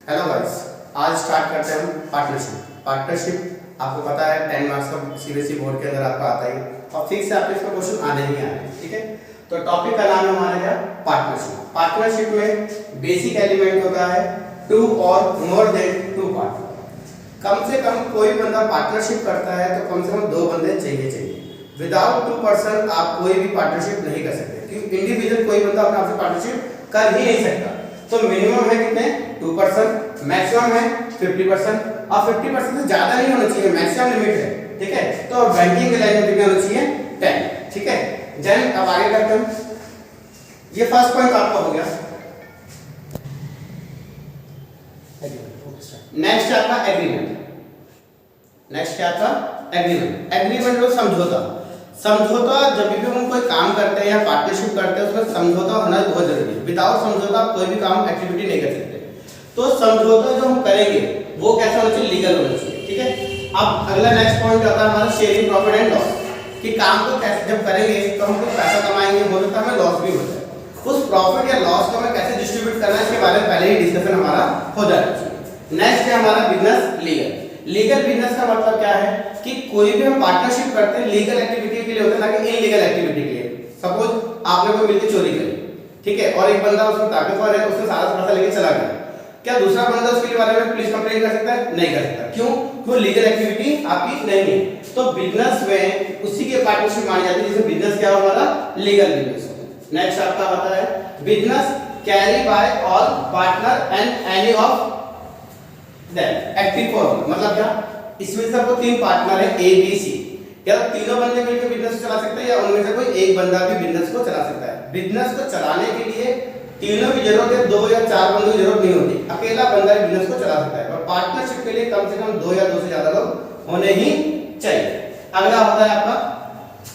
Hello guys, आज start करते हैं हम पार्टनरशिप आपको पता है 10 मार्क्स का सीबीएसई बोर्ड के अंदर आपका आता है और फिक्स से आपके इसका क्वेश्चन आने ही आने हैं। ठीक है, तो टॉपिक का नाम है हमारा क्या, पार्टनरशिप में बेसिक एलिमेंट होता है टू और मोर देन टू पार्टनर। कम से कम कोई बंदा पार्टनरशिप करता है तो कम से कम दो बंदे चाहिए। विदाउट टू पर्सन आप कोई भी पार्टनरशिप नहीं कर सकते, क्योंकि इंडिविजुअल कोई बंदा अपने आप से पार्टनरशिप कर ही नहीं सकता। तो मिनिमम है कितने, 2%, मैक्सिमम है 50% और 50% से ज्यादा नहीं होना चाहिए, मैक्सिमम लिमिट है। ठीक है, तो बैंकिंग के लाइन में कितना होना चाहिए, 10। ठीक है, देन अब आगे करते हैं। ये फर्स्ट पॉइंट आपका हो गया। नेक्स्ट आपका एग्रीमेंट। नेक्स्ट क्या था, एग्रीमेंट। एग्रीमेंट मतलब समझौता जब भी हम कोई काम करते हैं या पार्टनरशिप करते हैं उसमें समझौता होना बहुत जरूरी है। विदाउट समझौता आप कोई भी काम एक्टिविटी नहीं कर सकते। तो समझौता जो हम करेंगे वो कैसा होना चाहिए, लीगल होना चाहिए। ठीक है, अब अगला नेक्स्ट पॉइंट आता है हमारा शेयरिंग प्रॉफिट एंड लॉस, कि काम को कैसे जब करेंगे तो हम कुछ पैसा कमाएंगे, हो सकता है हमें लॉस भी हो जाए। उस प्रॉफिट या लॉस को हमें कैसे डिस्ट्रीब्यूट करना है इसके बारे में पहले ही डिस्कशन हमारा हो जाना चाहिए। नेक्स्ट है हमारा बिजनेस लीगल बिजनेस का मतलब क्या है कि कोई भी हम पार्टनरशिप करते हैं लीगल एक्टिविटी के लिए होता है, ना कि इलीगल एक्टिविटी के लिए। सपोज आपने कोई मिलकर चोरी करी, ठीक है, और एक बंदा उसमें ताकतवर है, उसने सारा पैसा लेके चला गया, क्या दूसरा बंदा उसके बारे में पुलिस कंप्लेंट कर सकता है? नहीं कर सकता। क्यों? वो लीगल एक्टिविटी आपकी नहीं है। तो बिजनेस में उसी के पार्टनरशिप मानी जाती है जिसमें बिजनेस क्या होगा, लीगल बिजनेस। नेक्स्ट आपका आता है business carry by all partner and any of then active form. मतलब क्या, इसमें सबको तीन पार्टनर है ए बी सी, या तीनों बंदे मिलकर बिजनेस चला सकते हैं या उनमें से कोई एक बंदा भी बिजनेस को चला सकता है। बिजनेस को चलाने के लिए तीनों की जरूरत है, 2 या 4 बंदों की जरूरत नहीं होती, अकेला बंदा भी बिजनेस को चला सकता है। और पार्टनरशिप के लिए कम से कम 2 या 2 से ज्यादा लोग होने ही चाहिए। अगला होता है आपका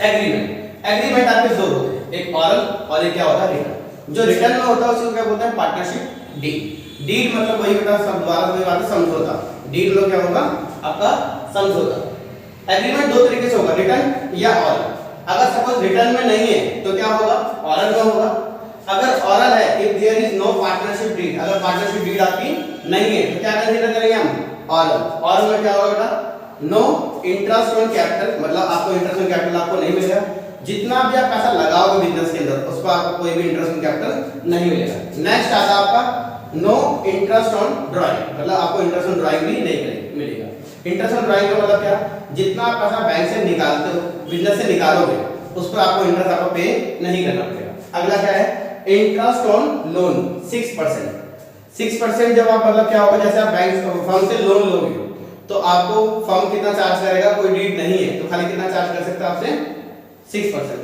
एग्रीमेंट। एग्रीमेंट आपके दो होते हैं, एक ऑरल और एक क्या होता है, रिटन। जो रिटन में होता है उसको क्या बोलते हैं, पार्टनरशिप डीड। डीड मतलब वही बेटा सब द्वारा वही बात है, समझौता। डीड मतलब क्या होगा, आपका समझौता। एग्रीमेंट दो तरीके से होगा, रिटन या ऑरल। अगर सपोज रिटन में नहीं है तो क्या होगा, ऑरल में होगा। अगर ऑरल है, if there is no partnership deed, अगर पार्टनरशिप डीड आपकी नहीं है तो क्या कंसीडर करेंगे हम, ऑरल। ऑरल में क्या होगा बेटा, नो इंटरेस्ट ऑन कैपिटल, मतलब आपको इंटरेस्ट ऑन कैपिटल आपको नहीं मिलेगा। जितना भी आप पैसा लगाओगे बिजनेस के अंदर उस पर आपको कोई भी इंटरेस्ट ऑन कैपिटल नहीं मिलेगा। नेक्स्ट आता है आपका नो इंटरेस्ट ऑन ड्राइंग, मतलब आपको इंटरेस्ट ऑन ड्राइंग भी नहीं मिलेगा। इंटरेस्ट ऑन ड्राइंग का मतलब क्या, जितना पैसा बैंक से निकालते हो, बिजनेस से निकालोगे, उस पर आपको इंटरेस्ट आपको पे नहीं करना पड़ेगा। अगला क्या है, इंटरेस्ट ऑन लोन 6%। 6% जब आप, मतलब क्या होगा, जैसे आप बैंक फर्म से लोन लोगे तो आपको फर्म कितना चार्ज करेगा, कोई डीड नहीं है तो खाली कितना चार्ज कर सकता है आपसे, 6%।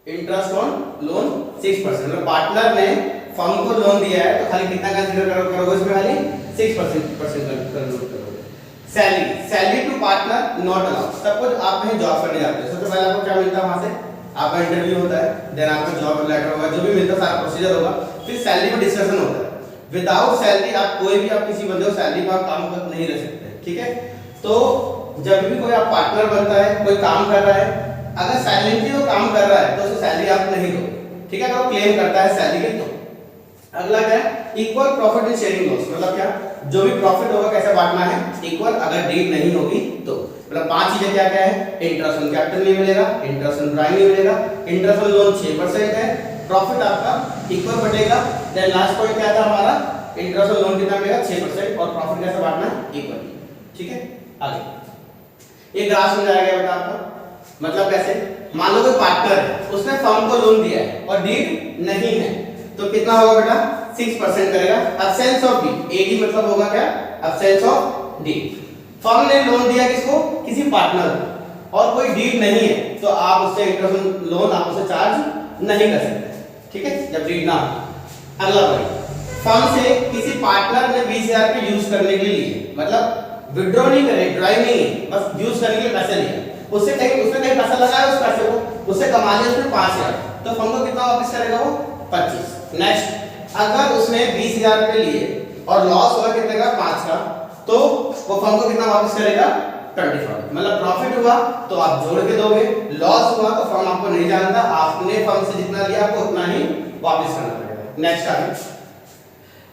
इंटरेस्ट ऑन लोन 6%, मतलब पार्टनर ने फर्म को लोन दिया है तो खाली कितना कंसीडर करोगे इसमें, खाली 6% कंसीडर करोगे। Salary to partner not allowed. Suppose आप कहीं जॉब करने जाते हो, सबसे पहले आपको क्या मिलता है, वहां से आपका इंटरव्यू होता है, देन आपका जॉब लेटर होगा, जो भी मिलता है सारा प्रोसीजर होगा, फिर सैलरी पे डिस्कशन होता है। विदाउट सैलरी आप कोई भी, आप किसी बंदे को सैलरी पर काम कर नहीं रह सकते। ठीक है, तो जब भी कोई आप पार्टनर बनता है, कोई काम कर रहा है, अगर साइलेंटली वो काम कर रहा है तो उसे सैलरी आप नहीं दो। ठीक है, अगर वो क्लेम करता है सैलरी तो। अगला क्या है, equal profit in sharing loss, मतलब क्या, जो भी प्रॉफिट होगा कैसे बांटना है, इक्वल। अगर डीड नहीं होगी तो, मतलब 5 चीजें क्या क्या है, इंटरेस्ट ऑन कैपिटल नहीं मिलेगा, इंटरेस्ट ऑन ड्राइंग नहीं मिलेगा, इंटरेस्ट ऑन लोन 6% है, प्रॉफिट आपका इक्वल बटेगा। देन लास्ट पॉइंट क्या था हमारा, इंटरेस्ट ऑन लोन कितना मिलेगा, 6%, और प्रॉफिट कैसे बांटना है, इक्वल। ठीक है, आगे ये ग्राफ समझाया गया बेटा आपको। मतलब कैसे, मान लो कोई पार्टनर है, उसने फर्म को लोन दिया है और डीड नहीं है तो कितना होगा बेटा, 6% करेगा। एब्सेंस ऑफ डीड, एडी मतलब होगा क्या, एब्सेंस ऑफ डीड। फर्म ने लोन दिया किसको, किसी पार्टनर को, और कोई डीड नहीं है तो आप उससे इंटरेस्ट लोन आप उससे चार्ज नहीं कर सकते। ठीक है, जब डीड ना हो। अगला पॉइंट, फर्म से किसी पार्टनर ने 20,000 रुपए यूज करने के लिए, मतलब विड्रॉ नहीं करे, ड्राइव नहीं है, बस यूज करने के लिए पैसे लिया, उससे कहीं उसने कहीं पैसा लगाया, उस पैसे को उससे कमा लिया उसने 5,000, तो फर्म को कितना वापस करेगा वो, 25। नेक्स्ट, अगर उसने 20,000 रुपए लिए और लॉस हुआ कितने का, 5 का, तो वो फर्म को कितना वापस करेगा, 25। मतलब प्रॉफिट हुआ तो आप जोड़ के दोगे, लॉस हुआ तो फर्म आपको नहीं जानता, आपने फर्म से जितना लिया आपको उतना ही वापस करना पड़ेगा। नेक्स्ट आगे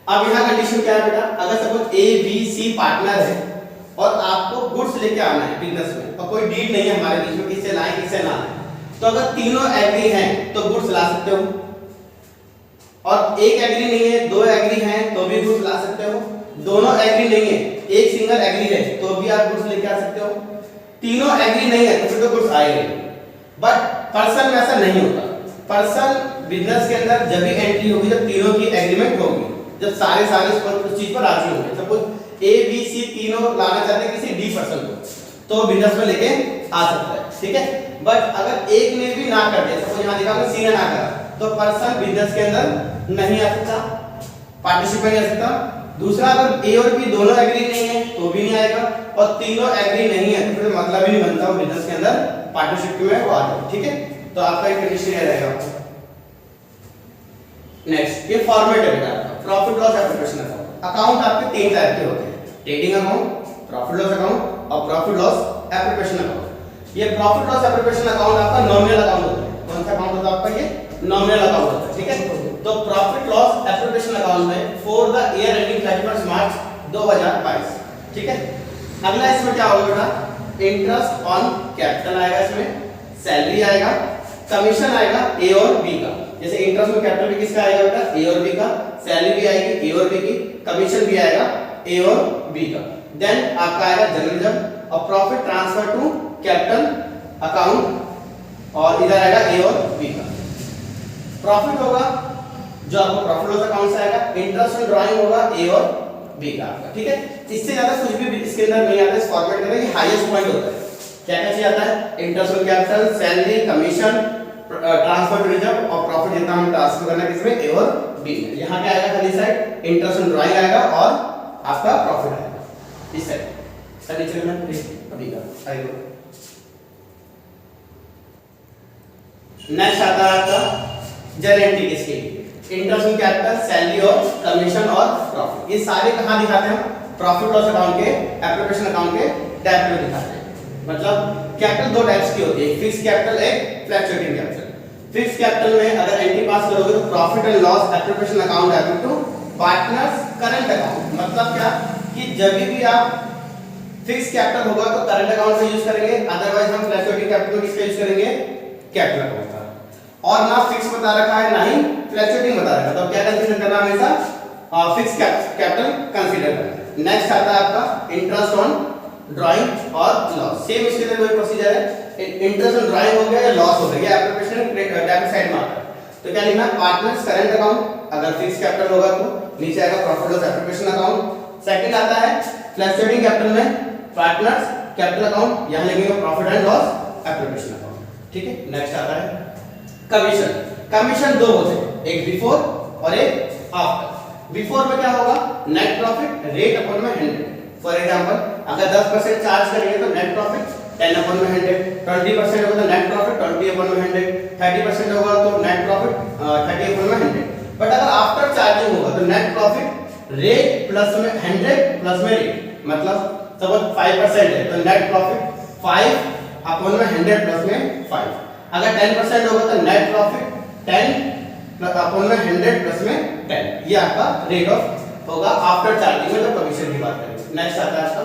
अब यहाँ कंडीशन क्या है बेटा, अगर suppose A B C partner है और आपको गुड्स लेके आना है बिजनेस में और कोई डील नहीं है हमारे बीच में, किससे लाए किससे ना लाए, तो अगर तीनों एग्री हैं तो गुड्स ला सकते हो, और एक एग्री नहीं है दो एग्री हैं तो भी गुड्स ला सकते हो, दोनों एग्री नहीं है एक सिंगल एग्री है तो भी आप गुड्स लेके आ सकते हो, तीनों एग्री नहीं है तो फिर तो गुड्स आएंगे। बट पर्सन में ऐसा नहीं होता, पर्सन बिजनेस के अंदर जब भी एंट्री होगी जब तीनों की एग्रीमेंट होगी, जब सारे उस चीज पर राजी होंगे। सपोज ए बी सी तीनों लाना चाहते हैं किसी डी पर्सन को तो बिजनेस में लेके आ सकता है, ठीक है। बट अगर एक ने भी ना कर दिया, सपोज यहाँ देखा सी ने ना करा, तो पर्सन बिजनेस के अंदर नहीं आ सकता, पार्टनरशिप में नहीं आ सकता। दूसरा अगर ए और बी दोनों एग्री नहीं है तो भी नहीं आएगा, और तीनों एग्री नहीं है तो फिर मतलब ही नहीं बनता वो बिजनेस के अंदर पार्टनरशिप में वो आ जाए, ठीक है। तो आपका एक कंडीशन ये रहेगा। नेक्स्ट ये फॉर्मेट है बेटा आपका profit loss application account. Account आपके तीन टाइप के होते हैं, trading account, profit loss account और प्रॉफिट लॉस एप्लीकेशन अकाउंट। ये प्रॉफिट लॉस एप्लीकेशन अकाउंट आपका नॉमिनल अकाउंट होता है। कौन सा अकाउंट होता है आपका, ये नॉमिनल अकाउंट होता है, ठीक है। तो प्रॉफिट लॉस एप्लीकेशन अकाउंट में फॉर द ईयर एंडिंग 31 मार्च 2022, ठीक है। अगला इसमें क्या होगा बेटा, इंटरेस्ट ऑन कैपिटल आएगा, इसमें सैलरी आएगा, कमीशन आएगा ए और बी का। जैसे इंटरेस्ट में कैपिटल भी किसका आएगा बेटा, ए और बी का, सैलरी भी आएगी ए और बी की, कमीशन भी आएगा ए और बी का। देन आपका आएगा जर्नलिज्म और profit transfer to capital account, और इधर आएगा ए और बी का। प्रॉफिट होगा जो आपको प्रॉफिट लॉस अकाउंट से आएगा, इंटरेस्ट ऑन ड्राइंग होगा ए और बी का आपका, ठीक है। इससे ज्यादा कुछ भी इसके अंदर नहीं आता, इस फॉर्मेट में ये हाईएस्ट पॉइंट होता है। क्या क्या चीज आता है, interest on capital, salary, commission, transfer to reserve और प्रॉफिट जितना हमें ट्रांसफर करना है किसमें, ए और बी में। यहां क्या आएगा खाली साइड, इंटरेस्ट ऑन ड्राइंग आएगा और आपका प्रॉफिट आएगा इस साइड। सर नीचे में अभी का आएगा। नेक्स्ट आता है आपका जनरल एंट्री किसके लिए, इंटरेस्ट ऑन कैपिटल, सैलरी और कमीशन और प्रॉफिट। ये सारे कहां दिखाते हैं, प्रॉफिट लॉस अकाउंट के एप्लीकेशन अकाउंट के टैब में दिखाते हैं। मतलब कैपिटल दो टाइप्स की होती है, फिक्स कैपिटल, एक फ्लक्चुएटिंग कैपिटल। फिक्स कैपिटल में अगर एंट्री पास करोगे तो profit and loss application account है टू पार्टनर्स करंट अकाउंट। मतलब क्या कि जब भी आप फिक्स कैपिटल होगा तो करंट अकाउंट का यूज करेंगे, अदरवाइज हम फ्लक्चुएटिंग कैपिटल में किसका यूज करेंगे, कैपिटल अकाउंट का। और ना फिक्स बता रखा है ना ही फ्लक्चुएटिंग बता रखा है, तो क्या कंसीडर करना हमेशा, फिक्स कैपिटल कंसीडर करना। नेक्स्ट आता है आपका इंटरेस्ट ऑन ड्राइंग और लॉस। सेम इसके लिए वही प्रोसीजर है, इंटरेस्ट ऑन ड्राइंग हो गया या लॉस हो गया, एप्लीकेशन डेबिट साइड में आता है। तो क्या लिखना, पार्टनर्स करंट अकाउंट, अगर फिक्स कैपिटल होगा तो नीचे आएगा profit loss application account. Second आता है फ्लक्चुएटिंग कैपिटल में पार्टनर्स कैपिटल अकाउंट, यहां लिखेंगे profit and loss application account, ठीक है। नेक्स्ट आता है कमीशन। कमीशन दो होते हैं, एक बिफोर और एक आफ्टर। बिफोर में क्या होगा, नेट प्रॉफिट रेट अपॉन में 100। फॉर एग्जांपल अगर 10% चार्ज करेंगे तो नेट प्रॉफिट 10 अपॉन में 100, 20% होगा तो नेट प्रॉफिट 20 अपॉन में 100, 30% होगा तो नेट प्रॉफिट 30 अपॉन में 100। बट अगर आफ्टर चार्जिंग होगा तो नेट प्रॉफिट रेट प्लस में 100 प्लस में रेट, मतलब सपोज 5% है तो नेट प्रॉफिट 5 अपॉन में 100 प्लस में 5। अगर 10% होगा तो नेट प्रॉफिट 10 प्लस अपॉन में 100 प्लस में 10। ये आपका रेट ऑफ होगा आफ्टर चार्जिंग में जब कमीशन की बात करेंगे। नेक्स्ट आता है आपका,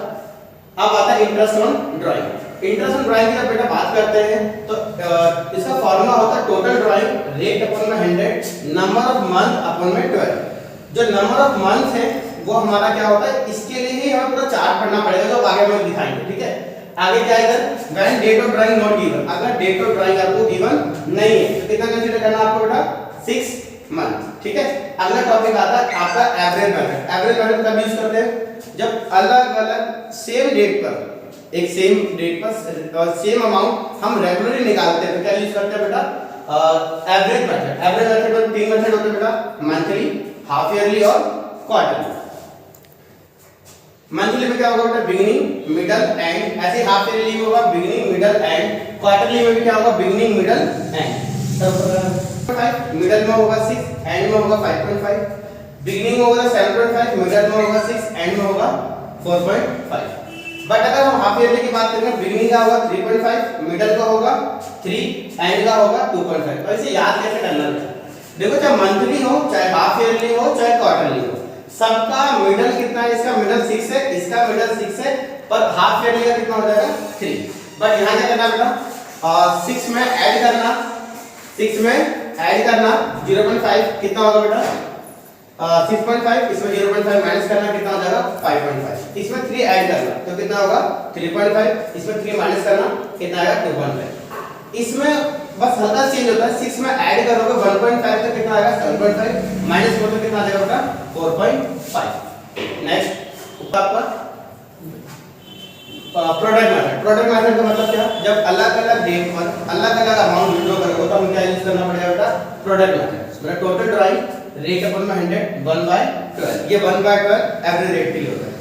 अब आता है interest on drawing. Interest on drawing की जब बेटा बात करते हैं तो इसका फॉर्मूला होता है टोटल ड्राइंग रेट अपॉन में 100 नंबर ऑफ मंथ अपॉन में 12। जो नंबर ऑफ मंथ है वो हमारा क्या होता है, इसके लिए ही हमें पूरा चार्ट पढ़ना पड़ेगा जो आगे हम दिखाएंगे, ठीक है। आगे क्या है, when date of drawing not given, अगर डेट ऑफ ड्राइंग आपको गिवन नहीं है तो कितना कंसीडर करना आपको बेटा, 6 मंथ, ठीक है। अगला टॉपिक आता है आपका एवरेज मेथड। एवरेज मेथड कब यूज करते हैं, जब अलग अलग सेम डेट पर, एक सेम डेट पर सेम अमाउंट हम रेगुलरली निकालते हैं तो क्या यूज करते हैं बेटा, एवरेज मेथड। एवरेज मेथड में 3 मेथड होते हैं बेटा, मंथली, हाफ ईयरली और क्वार्टरली। मंथली में क्या होगा बेटा, बिगिनिंग मिडल एंड, ऐसे हाफ ईयरली में होगा बिगिनिंग मिडल एंड, क्वार्टरली में भी क्या होगा, बिगिनिंग मिडल एंड। 5 मिडल में होगा 6, एंड में होगा 5.5, बिगिनिंग में होगा 7.5, मिडल में होगा 6, एंड में होगा 4.5। बट अगर हम हाफ ईयरली की बात करें, बिगिनिंग का होगा 3.5, मिडल का होगा 3, एंड का होगा 2.5। तो इसे याद कैसे करना है, देखो चाहे मंथली हो, चाहे हाफ ईयरली हो, चाहे क्वार्टरली हो, सबका मिडल कितना है, इसका मिडल 6 है, इसका मिडल 6 है, पर हाफ ले लिया कितना हो जाएगा 3। बट यहाँ क्या करना बेटा, 6 में ऐड करना, 6 में ऐड करना 0.5 कितना होगा बेटा 6.5, इसमें 0.5 माइनस करना कितना हो जाएगा 5.5, इसमें 3 ऐड करना तो कितना होगा 3.5, इसमें 3 माइनस करना कितना आएगा 2.5। इसमें बस हल्का चेंज होता है, 6 में ऐड करोगे 1.5 तो कितना आएगा 7.5, माइनस करोगे कितना आ जाएगा बेटा 4.5। नेक्स्ट ऊपर पर प्रोडक्ट मेथड। प्रोडक्ट मेथड का मतलब क्या, जब अलग अलग डेट पर अलग अलग अमाउंट विड्रॉ करोगे तो हम क्या यूज करना पड़ेगा बेटा प्रोडक्ट मेथड। मेरा टोटल ड्राइंग रेट अपन में 100 1/12, ये 1/12 एवरेज रेट के लिए होता है।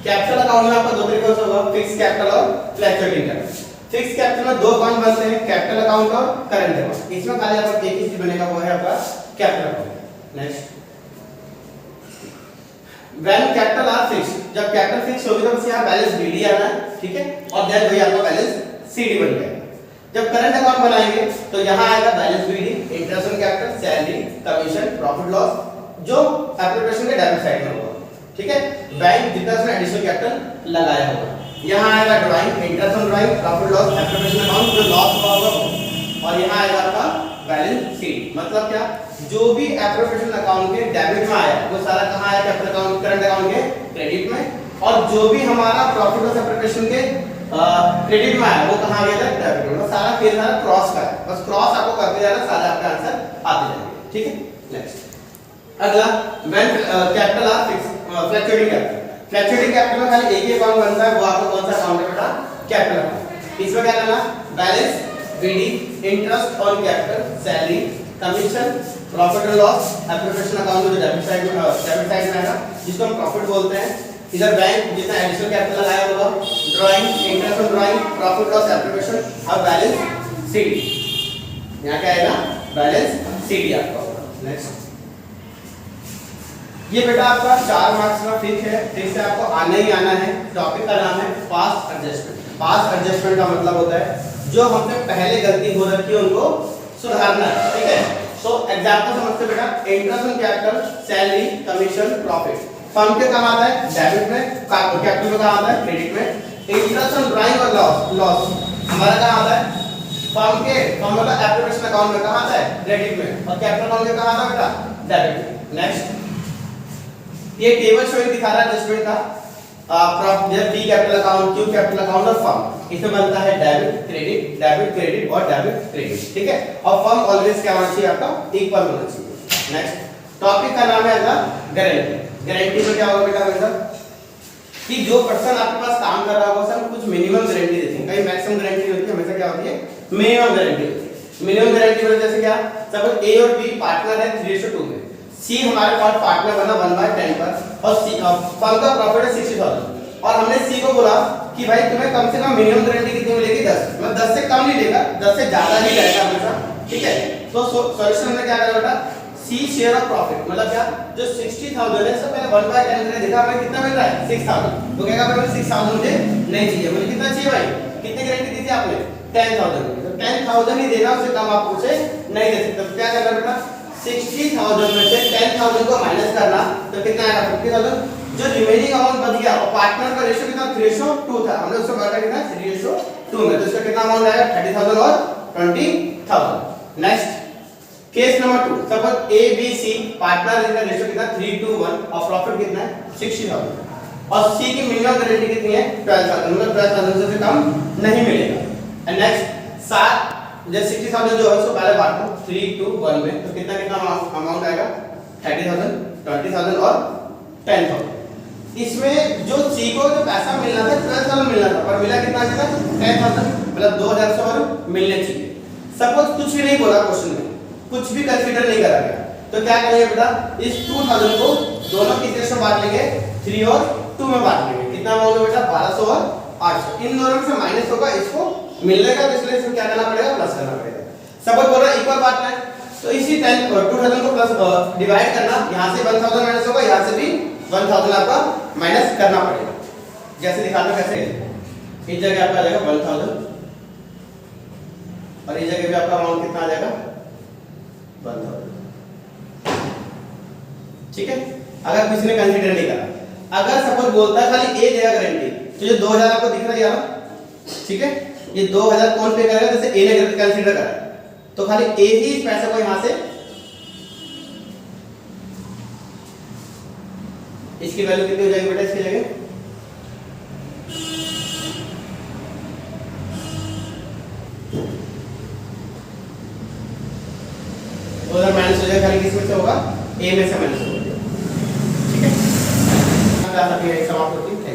कैपिटल अकाउंट में आपका दो तरीके से होगा, फिक्स कैपिटल और फ्लक्चुएटिंग कैपिटल। फिक्स कैपिटल में दो अकाउंट बनते हैं, कैपिटल अकाउंट और करंट अकाउंट। इसमें खाली आपका एक ही चीज बनेगा, वो है आपका capital account. Next when capital R fix, जब कैपिटल फिक्स होगी तो बस यहां बैलेंस बीडी आना है, ठीक है, और देन वही आपका बैलेंस सीडी बन जाएगा। जब करंट अकाउंट बनाएंगे तो यहां आएगा balance BD, interest on capital, salary, commission, profit loss, जो एप्लीकेशन के डेबिट साइड में होगा, ठीक है। बैंक जितना उसने एडिशनल कैपिटल लगाया होगा, यहां आएगा drawing, interest on drawing, profit loss, application account जो लॉस हुआ होगा, और यहां आएगा आपका बैलेंस शीट। मतलब क्या, जो भी एप्रोप्रिएशन अकाउंट के डेबिट में आया वो सारा कहां आया कैपिटल अकाउंट करंट अकाउंट के क्रेडिट में, और जो भी हमारा प्रॉफिट लॉस एप्रोप्रिएशन के क्रेडिट में आया वो कहां गया था डेबिट में। सारा फिर सारा क्रॉस का है, बस क्रॉस आपको करते जाना, सारे आपका आंसर आते जाएंगे, ठीक है। नेक्स्ट अगला when capital R fix fluctuating capital. Fluctuating capital में खाली एक ही अकाउंट बनता है, वो आपका कौन सा अकाउंट है बेटा कैपिटल अकाउंट। इसमें क्या करना, balance BD, interest on capital, salary, commission, profit and loss, application account जो डेबिट साइड में आएगा जिसको हम प्रॉफिट बोलते हैं। इधर बैंक जितना एडिशनल कैपिटल लगाया होगा, drawing, interest on drawing, profit loss, application और बैलेंस सीडी। यहां क्या आएगा बैलेंस सीडी आपका होगा। नेक्स्ट ये बेटा आपका 4 मार्क्स का फिक्स है, फिक्स से आपको आना ही आना है। टॉपिक का नाम है पास्ट एडजस्टमेंट। पास्ट एडजस्टमेंट का मतलब होता है जो हमसे पहले गलती हो रखी है उनको सुधारना है, ठीक है। तो एग्जांपल समझते बेटा, interest on capital, salary, commission, profit firm के कहां आता है डेबिट में, कैपिटल में कहां आता है क्रेडिट में। इंटरेस्ट ऑन ड्राइंग और लॉस हमारा कहां आता है फर्म मतलब एप्लीकेशन अकाउंट में कहां आता है क्रेडिट में, और कैपिटल अकाउंट में कहां आता है बेटा डेबिट में। नेक्स्ट ये टेबल शोइंग दिखा रहा है एडजस्टमेंट का, जब P capital account, Q capital account और फर्म, इसमें बनता है डेबिट क्रेडिट और डेबिट क्रेडिट, ठीक है। और फर्म ऑलवेज क्या होना चाहिए आपका इक्वल होना चाहिए। नेक्स्ट टॉपिक का नाम है आपका गारंटी। गारंटी में क्या होगा बेटा हमेशा कि जो पर्सन आपके पास काम कर रहा होगा सर कुछ मिनिमम गारंटी देते हैं, कहीं मैक्सिमम गारंटी होती है, हमेशा क्या होती है मिनिमम गारंटी होती है। मिनिमम गारंटी मतलब जैसे क्या, सपोज ए और बी पार्टनर है 3:2 में, सी हमारे पास पार्टनर बना 1/10 पर, और सी फर्म का प्रॉफिट है 60,000 और हमने सी को बोला कि भाई तुम्हें कम से कम मिनिमम गारंटी कितनी मिलेगी 10, मतलब 10 से कम नहीं लेगा, 10 से ज्यादा ही लेगा हमेशा, ठीक है। तो सॉल्यूशन में क्या करेगा बेटा, सी शेयर ऑफ प्रॉफिट मतलब क्या, जो 60,000 है, सब पहले 1/10 मैंने देखा हमें कितना मिल रहा है 6,000, तो कहेगा भाई 6,000 मुझे नहीं चाहिए, मुझे कितना चाहिए भाई, कितनी गारंटी दी थी आपने 10,000, तो 10,000 ही देना, उससे कम आप उसे नहीं दे सकते। तो क्या करना बेटा 60,000 में से 10,000 को माइनस करना तो कितना आएगा 50,000, जो रिमेनिंग अमाउंट बच गया, और पार्टनर का रेशियो कितना 3:2 था, हमने उससे बढ़ा कितना 3:2 में, तो इसका कितना अमाउंट आएगा 30,000 और 20,000। Next case number 2, suppose A B C partner का रेशियो कितना 3:1 और प्रॉफिट कितना है 60,000 और सी की मिनिमम गारंटी कितनी है 12,000, मतलब 12,000 से कम नहीं मिलेगा। एंड नेक्स्ट 7 जैसे 60,000 जो है उसको पहले बांटो 3:1 में, तो कितना अमाउंट आएगा 30,000, 20,000 और 10,000। इसमें जो सी को जो पैसा मिलना था 12,000 मिलना था, पर मिला कितना था 10,000, मतलब 2,100 मिलने चाहिए। सपोज कुछ भी नहीं बोला क्वेश्चन में, कुछ भी कंसीडर नहीं करा गया, तो क्या करेंगे बेटा, इस 2,000 को दोनों कितने से बांट लेंगे 3 और 2 में बांट लेंगे। कितना अमाउंट है बेटा 1200 और 800, इन दोनों में से माइनस होगा, इसको मिलेगा, तो इसलिए इसमें क्या करना पड़ेगा प्लस करना पड़ेगा। सपोज बोल रहा है इक्वल बांटना है, तो इसी 2,000 को प्लस डिवाइड करना, यहां से 1,000 माइनस होगा, यहां से भी 1,000 आपका माइनस करना पड़ेगा। जैसे दिखाता कैसे, इस जगह आपका आ जाएगा 1,000 और इस जगह पे आपका अमाउंट कितना आ जाएगा 1000। ठीक है, अगर किसी ने कंसीडर नहीं करा, अगर सपोज बोलता है खाली ए देगा गारंटी, तो जो 2000 आपको दिख रहा है यार, ठीक है, ये 2000 कौन पे करेगा, जैसे ए ने कंसीडर करा तो खाली ए ही इस पैसे को यहां से, इसकी वैल्यू कितनी हो जाएगी बेटा इसकी जगह, माइनस हो जाएगा, खाली किस में से होगा, ए में से माइनस होगा। ठीक है, समाप्त होती है।